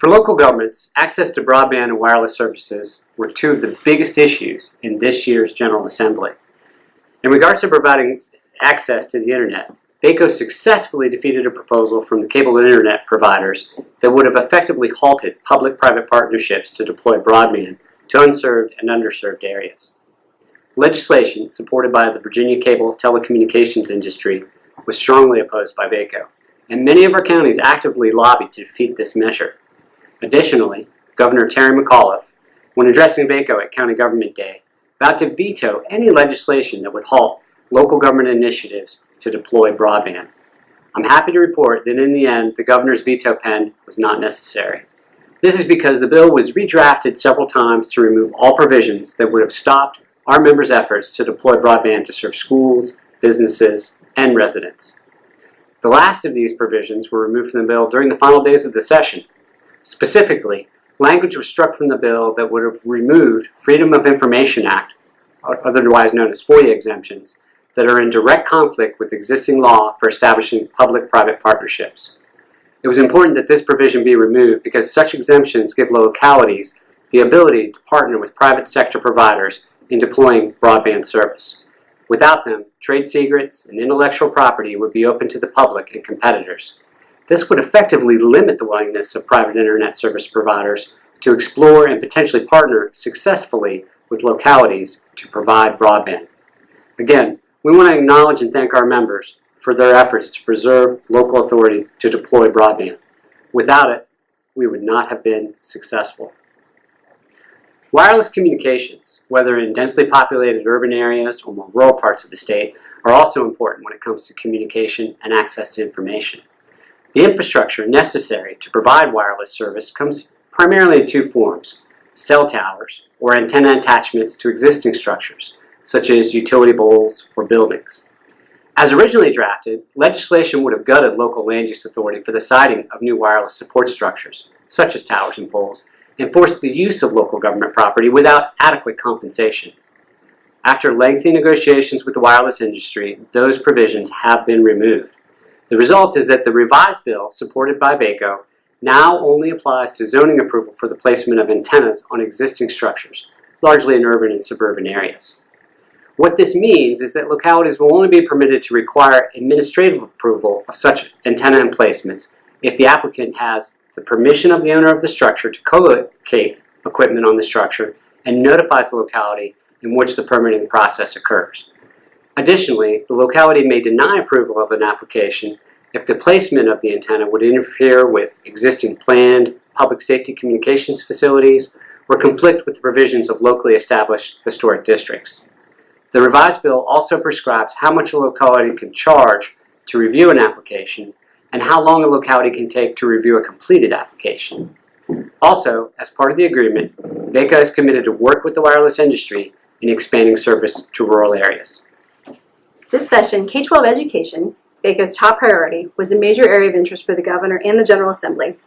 For local governments, access to broadband and wireless services were two of the biggest issues in this year's General Assembly. In regards to providing access to the Internet, VACo successfully defeated a proposal from the cable and Internet providers that would have effectively halted public-private partnerships to deploy broadband to unserved and underserved areas. Legislation supported by the Virginia cable telecommunications industry was strongly opposed by VACo, and many of our counties actively lobbied to defeat this measure. Additionally, Governor Terry McAuliffe, when addressing VACo at County Government Day, vowed to veto any legislation that would halt local government initiatives to deploy broadband. I'm happy to report that in the end, the governor's veto pen was not necessary. This is because the bill was redrafted several times to remove all provisions that would have stopped our members' efforts to deploy broadband to serve schools, businesses, and residents. The last of these provisions were removed from the bill during the final days of the session. Specifically, language was struck from the bill that would have removed Freedom of Information Act, otherwise known as FOIA exemptions, that are in direct conflict with existing law for establishing public-private partnerships. It was important that this provision be removed because such exemptions give localities the ability to partner with private sector providers in deploying broadband service. Without them, trade secrets and intellectual property would be open to the public and competitors. This would effectively limit the willingness of private internet service providers to explore and potentially partner successfully with localities to provide broadband. Again, we want to acknowledge and thank our members for their efforts to preserve local authority to deploy broadband. Without it, we would not have been successful. Wireless communications, whether in densely populated urban areas or more rural parts of the state, are also important when it comes to communication and access to information. The infrastructure necessary to provide wireless service comes primarily in two forms: cell towers or antenna attachments to existing structures, such as utility poles or buildings. As originally drafted, legislation would have gutted local land use authority for the siting of new wireless support structures, such as towers and poles, and forced the use of local government property without adequate compensation. After lengthy negotiations with the wireless industry, those provisions have been removed. The result is that the revised bill, supported by VACo, now only applies to zoning approval for the placement of antennas on existing structures, largely in urban and suburban areas. What this means is that localities will only be permitted to require administrative approval of such antenna emplacements if the applicant has the permission of the owner of the structure to co-locate equipment on the structure and notifies the locality in which the permitting process occurs. Additionally, the locality may deny approval of an application if the placement of the antenna would interfere with existing planned public safety communications facilities or conflict with the provisions of locally established historic districts. The revised bill also prescribes how much a locality can charge to review an application and how long a locality can take to review a completed application. Also, as part of the agreement, VACo is committed to work with the wireless industry in expanding service to rural areas. This session, K-12 education, VACo's top priority, was a major area of interest for the Governor and the General Assembly,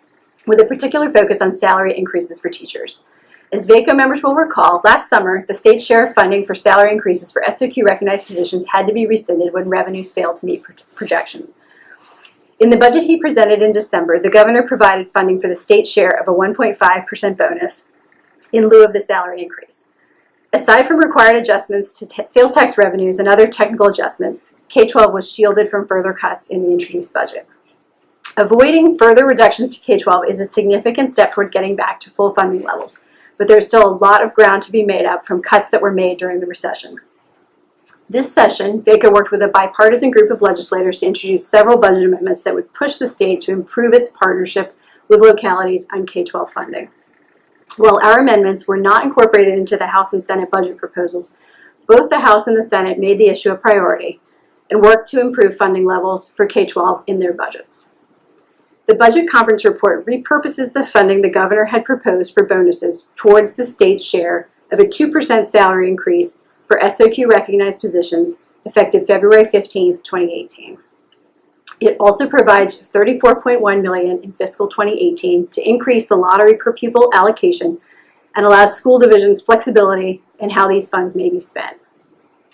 with a particular focus on salary increases for teachers. As VACo members will recall, last summer, the state's share of funding for salary increases for SOQ-recognized positions had to be rescinded when revenues failed to meet projections. In the budget he presented in December, the Governor provided funding for the state's share of a 1.5% bonus in lieu of the salary increase. Aside from required adjustments to sales tax revenues and other technical adjustments, K-12 was shielded from further cuts in the introduced budget. Avoiding further reductions to K-12 is a significant step toward getting back to full funding levels, but there's still a lot of ground to be made up from cuts that were made during the recession. This session, VACo worked with a bipartisan group of legislators to introduce several budget amendments that would push the state to improve its partnership with localities on K-12 funding. While our amendments were not incorporated into the House and Senate budget proposals, both the House and the Senate made the issue a priority and worked to improve funding levels for K-12 in their budgets. The Budget Conference Report repurposes the funding the Governor had proposed for bonuses towards the state's share of a 2% salary increase for SOQ-recognized positions effective February 15, 2018. It also provides $34.1 million in fiscal 2018 to increase the lottery per pupil allocation and allows school divisions flexibility in how these funds may be spent.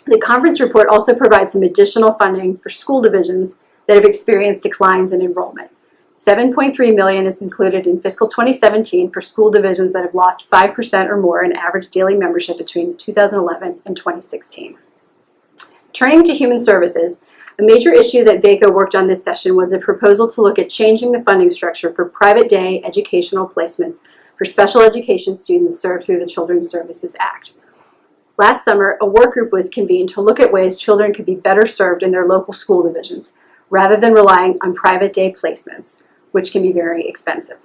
The conference report also provides some additional funding for school divisions that have experienced declines in enrollment. $7.3 million is included in fiscal 2017 for school divisions that have lost 5% or more in average daily membership between 2011 and 2016. Turning to human services, a major issue that VACo worked on this session was a proposal to look at changing the funding structure for private day educational placements for special education students served through the Children's Services Act. Last summer, a work group was convened to look at ways children could be better served in their local school divisions, rather than relying on private day placements, which can be very expensive.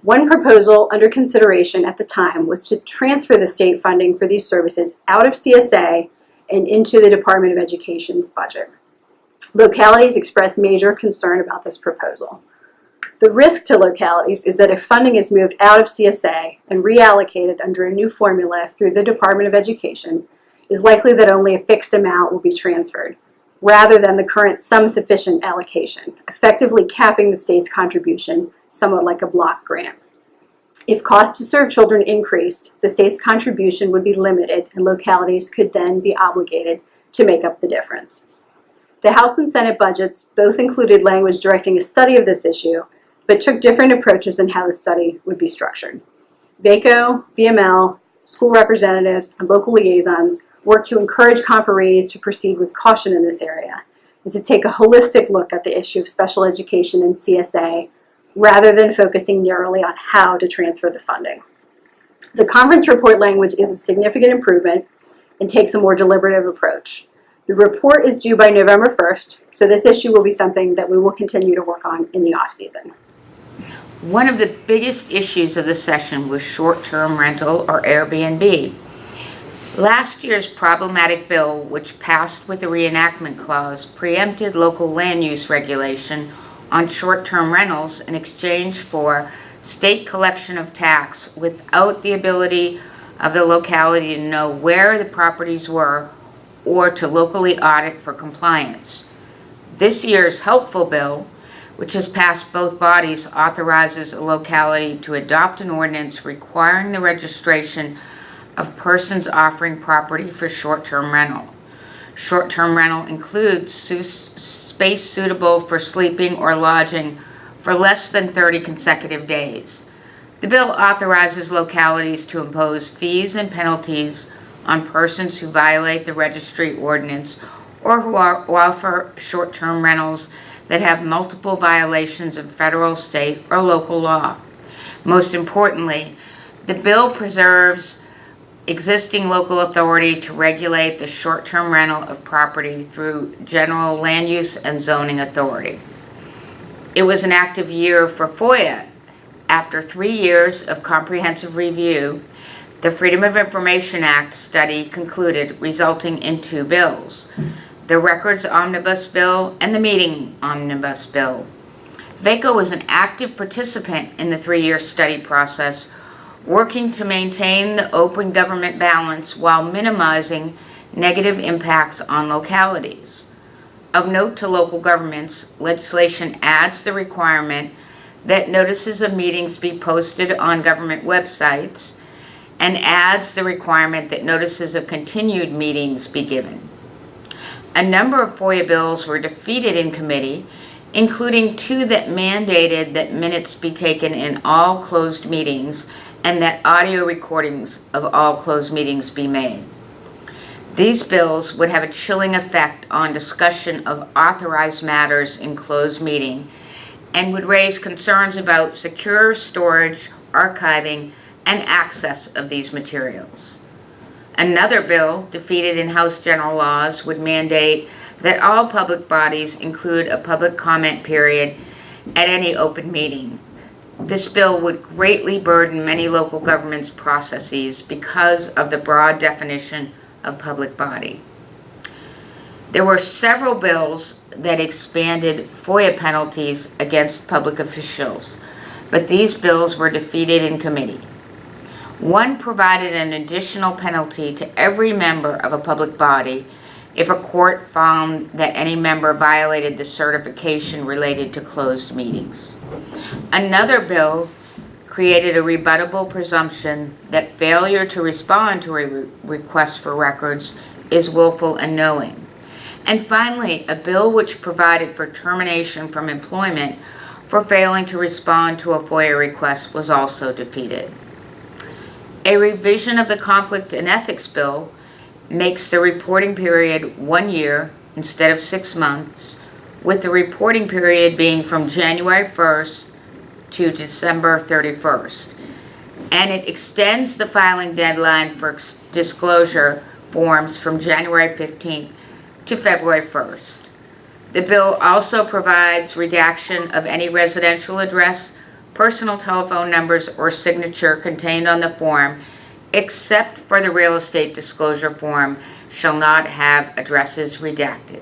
One proposal under consideration at the time was to transfer the state funding for these services out of CSA and into the Department of Education's budget. Localities expressed major concern about this proposal. The risk to localities is that if funding is moved out of CSA and reallocated under a new formula through the Department of Education, it is likely that only a fixed amount will be transferred, rather than the current sum-sufficient allocation, effectively capping the state's contribution, somewhat like a block grant. If cost to serve children increased, the state's contribution would be limited and localities could then be obligated to make up the difference. The House and Senate budgets both included language directing a study of this issue, but took different approaches in how the study would be structured. VACo, VML, school representatives, and local liaisons worked to encourage conferees to proceed with caution in this area and to take a holistic look at the issue of special education in CSA rather than focusing narrowly on how to transfer the funding. The conference report language is a significant improvement and takes a more deliberative approach. The report is due by November 1st, so this issue will be something that we will continue to work on in the off-season. One of the biggest issues of the session was short-term rental or Airbnb. Last year's problematic bill, which passed with the reenactment clause, preempted local land use regulation on short-term rentals in exchange for state collection of tax without the ability of the locality to know where the properties were or to locally audit for compliance. This year's helpful bill, which has passed both bodies, authorizes a locality to adopt an ordinance requiring the registration of persons offering property for short-term rental. Short-term rental includes space suitable for sleeping or lodging for less than 30 consecutive days. The bill authorizes localities to impose fees and penalties on persons who violate the registry ordinance or who offer short-term rentals that have multiple violations of federal, state, or local law. Most importantly, the bill preserves existing local authority to regulate the short-term rental of property through general land use and zoning authority. It was an active year for FOIA. After 3 years of comprehensive review, the Freedom of Information Act study concluded, resulting in 2 bills, the Records Omnibus Bill and the Meeting Omnibus Bill. VACo was an active participant in the 3-year study process, working to maintain the open government balance while minimizing negative impacts on localities. Of note to local governments, legislation adds the requirement that notices of meetings be posted on government websites and adds the requirement that notices of continued meetings be given. A number of FOIA bills were defeated in committee, including 2 that mandated that minutes be taken in all closed meetings and that audio recordings of all closed meetings be made. These bills would have a chilling effect on discussion of authorized matters in closed meeting and would raise concerns about secure storage, archiving, and access of these materials. Another bill, defeated in House General Laws, would mandate that all public bodies include a public comment period at any open meeting. This bill would greatly burden many local governments' processes because of the broad definition of public body. There were several bills that expanded FOIA penalties against public officials, but these bills were defeated in committee. One provided an additional penalty to every member of a public body if a court found that any member violated the certification related to closed meetings. Another bill created a rebuttable presumption that failure to respond to a request for records is willful and knowing. And finally, a bill which provided for termination from employment for failing to respond to a FOIA request was also defeated. A revision of the Conflict and Ethics Bill makes the reporting period 1 year instead of 6 months, with the reporting period being from January 1st to December 31st. And it extends the filing deadline for disclosure forms from January 15th to February 1st. The bill also provides redaction of any residential address, personal telephone numbers, or signature contained on the form, except for the real estate disclosure form, shall not have addresses redacted.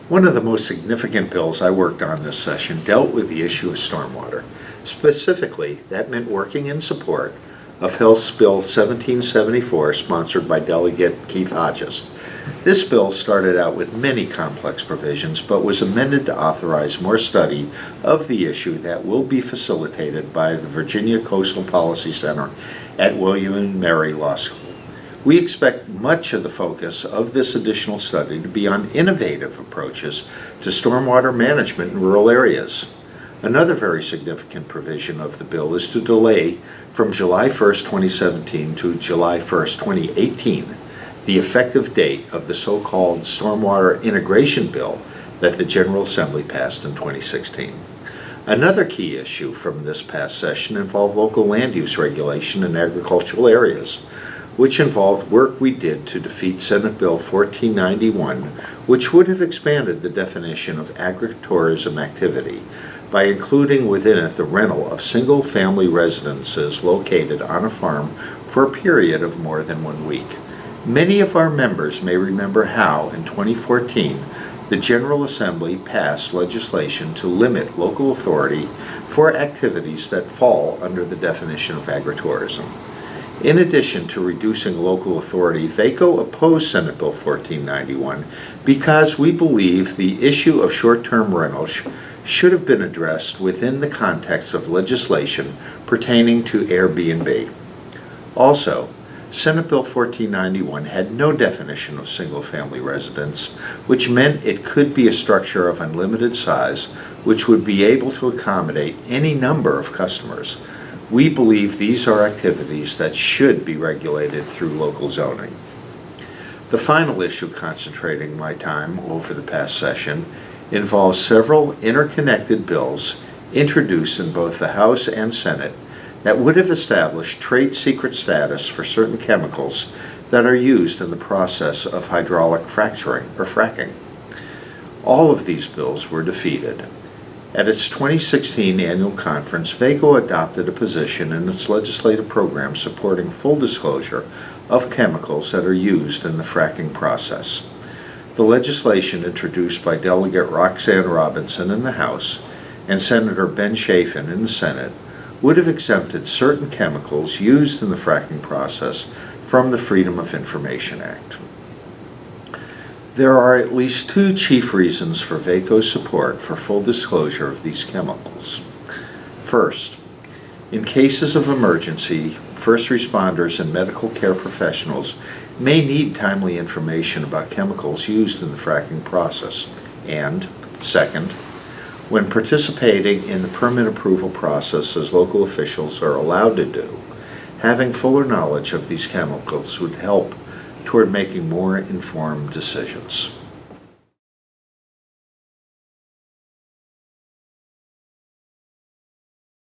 One of the most significant bills I worked on this session dealt with the issue of stormwater. Specifically, that meant working in support of House Bill 1774, sponsored by Delegate Keith Hodges. This bill started out with many complex provisions, but was amended to authorize more study of the issue that will be facilitated by the Virginia Coastal Policy Center at William & Mary Law School. We expect much of the focus of this additional study to be on innovative approaches to stormwater management in rural areas. Another very significant provision of the bill is to delay from July 1st, 2017 to July 1st, 2018, the effective date of the so-called Stormwater Integration Bill that the General Assembly passed in 2016. Another key issue from this past session involved local land use regulation in agricultural areas, which involved work we did to defeat Senate Bill 1491, which would have expanded the definition of agritourism activity by including within it the rental of single-family residences located on a farm for a period of more than 1 week. Many of our members may remember how, in 2014, the General Assembly passed legislation to limit local authority for activities that fall under the definition of agritourism. In addition to reducing local authority, VACo opposed Senate Bill 1491 because we believe the issue of short-term rentals should have been addressed within the context of legislation pertaining to Airbnb. Also, Senate Bill 1491 had no definition of single-family residence, which meant it could be a structure of unlimited size, which would be able to accommodate any number of customers. We believe these are activities that should be regulated through local zoning. The final issue concentrating my time over the past session involves several interconnected bills introduced in both the House and Senate that would have established trade secret status for certain chemicals that are used in the process of hydraulic fracturing or fracking. All of these bills were defeated. At its 2016 annual conference, VACo adopted a position in its legislative program supporting full disclosure of chemicals that are used in the fracking process. The legislation introduced by Delegate Roxanne Robinson in the House and Senator Ben Chafin in the Senate would have exempted certain chemicals used in the fracking process from the Freedom of Information Act. There are at least two chief reasons for VACo's support for full disclosure of these chemicals. First, in cases of emergency, first responders and medical care professionals may need timely information about chemicals used in the fracking process. And second, when participating in the permit approval process as local officials are allowed to do, having fuller knowledge of these chemicals would help toward making more informed decisions.